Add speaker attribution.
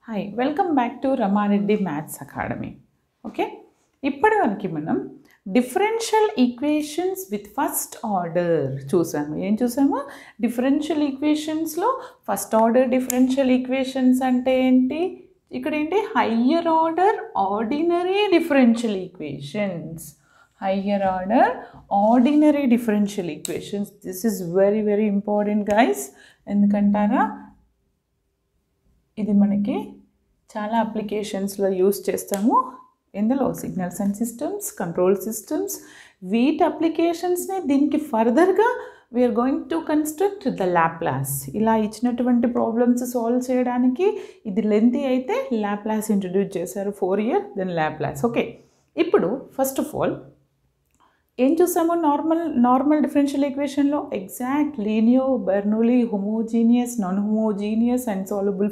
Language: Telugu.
Speaker 1: Hi welcome back to Ramareddy maths academy. Okay, ఇప్పటివరకు మనం differential equations with first order చూసాము. ఏం చూసాము? డిఫరెన్షియల్ ఈక్వేషన్స్లో ఫస్ట్ ఆర్డర్ డిఫరెన్షియల్ ఈక్వేషన్స్ అంటే ఏంటి? ఇక్కడ ఏంటి? Higher order ordinary differential equations. Higher order ordinary differential equations. This is very very important guys. ఎందుకంటారా, ఇది మనకి చాలా అప్లికేషన్స్లో యూస్ చేస్తాము. ఇందులో signals and systems, control systems, వీటి అప్లికేషన్స్ని దీనికి ఫర్దర్గా we are going to construct the Laplace. ఇలా ఇచ్చినటువంటి ప్రాబ్లమ్స్ సాల్వ్ చేయడానికి ఇది లెంతీ అయితే లాప్లాస్ ఇంట్రడ్యూస్ చేశారు 4 year, దెన్ లాప్లాస్. ఓకే, ఇప్పుడు ఫస్ట్ ఆఫ్ ఆల్ ఏం చూసాము? నార్మల్ డిఫరెన్షియల్ ఈక్వేషన్లో exact, linear, Bernoulli, homogeneous, non homogeneous and soluble